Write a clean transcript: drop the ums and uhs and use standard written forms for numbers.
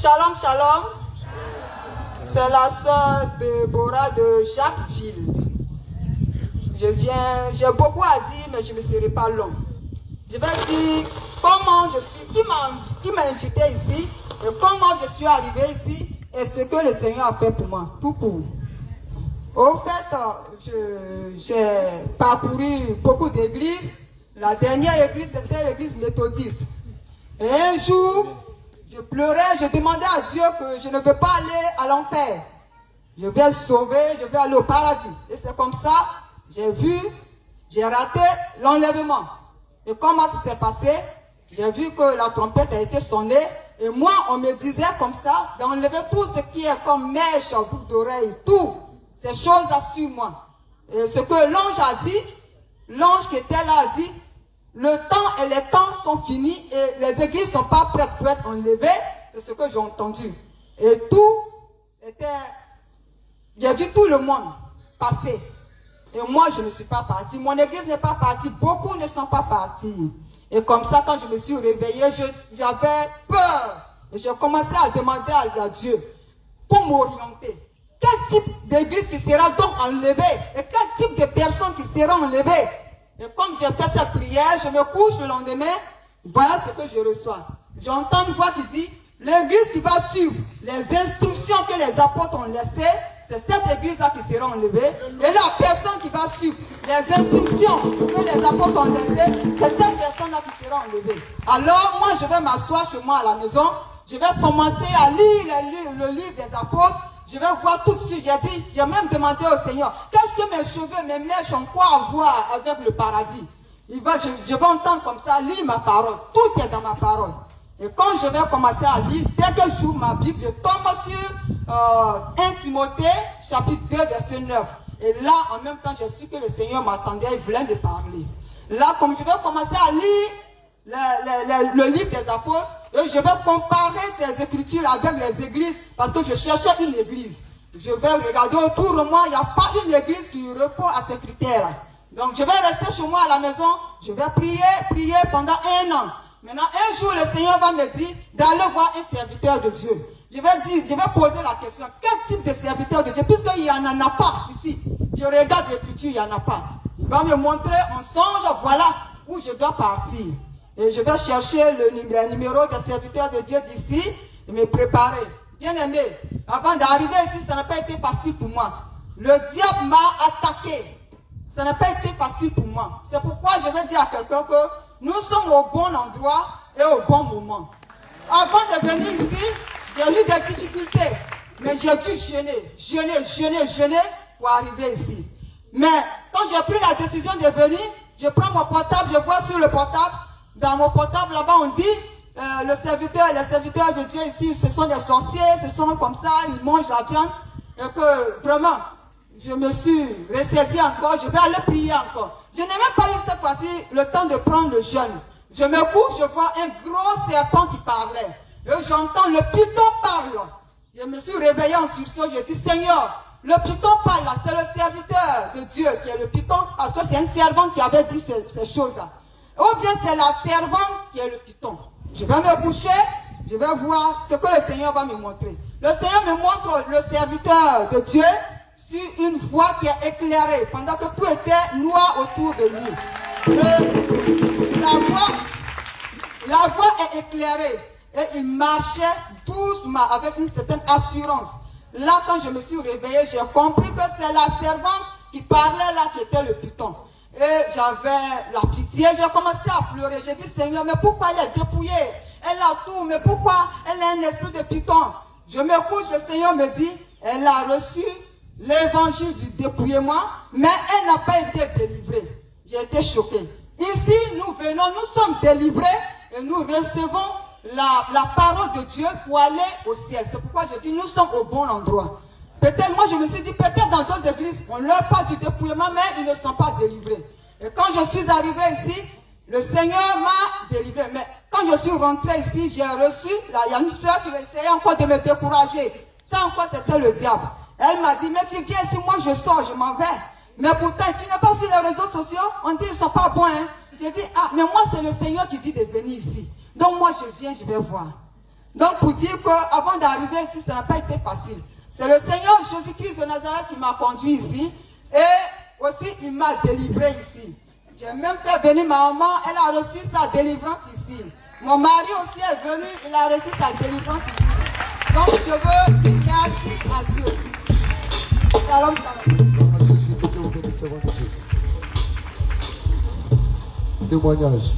Shalom, shalom. C'est la sœur de Bora de Jacquesville. J'ai beaucoup à dire, mais je ne serai pas long. Je vais dire comment je suis, qui m'a invité ici, et comment je suis arrivé ici, et ce que le Seigneur a fait pour moi, tout court. Au fait, j'ai parcouru beaucoup d'églises. La dernière église, c'était l'église méthodiste. Et un jour, je pleurais, je demandais à Dieu que je ne veux pas aller à l'enfer. Je vais sauver, je vais aller au paradis. Et c'est comme ça, j'ai raté l'enlèvement. Et comment ça s'est passé? J'ai vu que la trompette a été sonnée. Et moi, on me disait comme ça, d'enlever tout ce qui est comme mèche, boucle d'oreille, tout. Ces choses-là sur moi. Et ce que l'ange a dit, l'ange qui était là a dit, le temps et les temps sont finis et les églises ne sont pas prêtes pour être enlevées. C'est ce que j'ai entendu. Et tout était... J'ai vu tout le monde passer. Et moi, je ne suis pas partie. Mon église n'est pas partie. Beaucoup ne sont pas partis. Et comme ça, quand je me suis réveillée, j'avais peur. Et j'ai commencé à demander à Dieu pour m'orienter. Quel type d'église qui sera donc enlevée? Et quel type de personnes qui seront enlevées? Et comme j'ai fait cette prière, je me couche le lendemain, voilà ce que je reçois. J'entends une voix qui dit, l'église qui va suivre les instructions que les apôtres ont laissées, c'est cette église-là qui sera enlevée. Et la personne qui va suivre les instructions que les apôtres ont laissées, c'est cette personne-là qui sera enlevée. Alors, moi, je vais m'asseoir chez moi à la maison, je vais commencer à lire le livre des apôtres. Je vais voir tout de suite, j'ai même demandé au Seigneur, qu'est-ce que mes cheveux, mes mèches ont quoi à voir avec le paradis? Je vais entendre comme ça, lire ma parole. Tout est dans ma parole. Et quand je vais commencer à lire, dès que j'ouvre ma Bible, je tombe sur 1 Timothée, chapitre 2, verset 9. Et là, en même temps, je suis que le Seigneur m'attendait, il voulait me parler. Là, comme je vais commencer à lire le livre des apôtres, et je vais comparer ces écritures avec les églises, parce que je cherchais une église. Je vais regarder autour de moi, il n'y a pas une église qui répond à ces critères. Donc je vais rester chez moi à la maison, je vais prier pendant 1 an. Maintenant, un jour, le Seigneur va me dire d'aller voir un serviteur de Dieu. Je vais poser la question, quel type de serviteur de Dieu? Puisqu'il n'y en a pas ici. Je regarde l'écriture, il n'y en a pas. Il va me montrer un songe, voilà où je dois partir. Et je vais chercher le numéro des serviteurs de Dieu d'ici et me préparer. Bien aimé, avant d'arriver ici, ça n'a pas été facile pour moi. Le diable m'a attaqué. Ça n'a pas été facile pour moi. C'est pourquoi je vais dire à quelqu'un que nous sommes au bon endroit et au bon moment. Avant de venir ici, j'ai eu des difficultés. Mais j'ai dû jeûner pour arriver ici. Mais quand j'ai pris la décision de venir, je prends mon portable, je vois sur le portable. Dans mon portable, là-bas, on dit, les serviteurs de Dieu ici, ce sont des sorciers, ce sont comme ça, ils mangent la viande. Et que, vraiment, je me suis ressaisie encore, je vais aller prier encore. Je n'ai même pas eu cette fois-ci le temps de prendre le jeûne. Je me couche, je vois un gros serpent qui parlait. Et j'entends le python parle. Je me suis réveillée en sursaut, je dis, Seigneur, le python parle là, c'est le serviteur de Dieu qui est le python, parce que c'est un servant qui avait dit ces choses-là. Ou bien c'est la servante qui est le python. Je vais me coucher, je vais voir ce que le Seigneur va me montrer. Le Seigneur me montre le serviteur de Dieu sur une voie qui est éclairée, pendant que tout était noir autour de lui. La voie est éclairée. Et il marchait doucement avec une certaine assurance. Là, quand je me suis réveillée, j'ai compris que c'est la servante qui parlait là qui était le python. Et j'avais la pitié, j'ai commencé à pleurer. J'ai dit, Seigneur, mais pourquoi elle est dépouillée? Elle a tout, mais pourquoi elle a un esprit de python? Je me couche, le Seigneur me dit, elle a reçu l'évangile du dépouillement, mais elle n'a pas été délivrée. J'ai été choquée. Ici, nous venons, nous sommes délivrés et nous recevons la parole de Dieu pour aller au ciel. C'est pourquoi je dis, nous sommes au bon endroit. Peut-être, moi je me suis dit, peut-être dans d'autres églises, on leur parle du dépouillement, mais ils ne sont pas délivrés. Et quand je suis arrivé ici, le Seigneur m'a délivré. Mais quand je suis rentré ici, j'ai reçu, là, il y a une soeur qui essayait encore de me décourager. Ça encore, c'était le diable. Elle m'a dit, mais tu viens ici, moi je sors, je m'en vais. Mais pourtant, tu n'es pas sur les réseaux sociaux, on dit, ils ne sont pas bons. Hein. J'ai dit, ah, mais moi c'est le Seigneur qui dit de venir ici. Donc moi je viens, je vais voir. Donc pour dire qu'avant d'arriver ici, ça n'a pas été facile. C'est le Seigneur Jésus-Christ de Nazareth qui m'a conduit ici. Et aussi, il m'a délivré ici. J'ai même fait venir ma maman, elle a reçu sa délivrance ici. Mon mari aussi est venu, il a reçu sa délivrance ici. Donc je veux dire merci à Dieu. Shalom, shalom. Témoignage.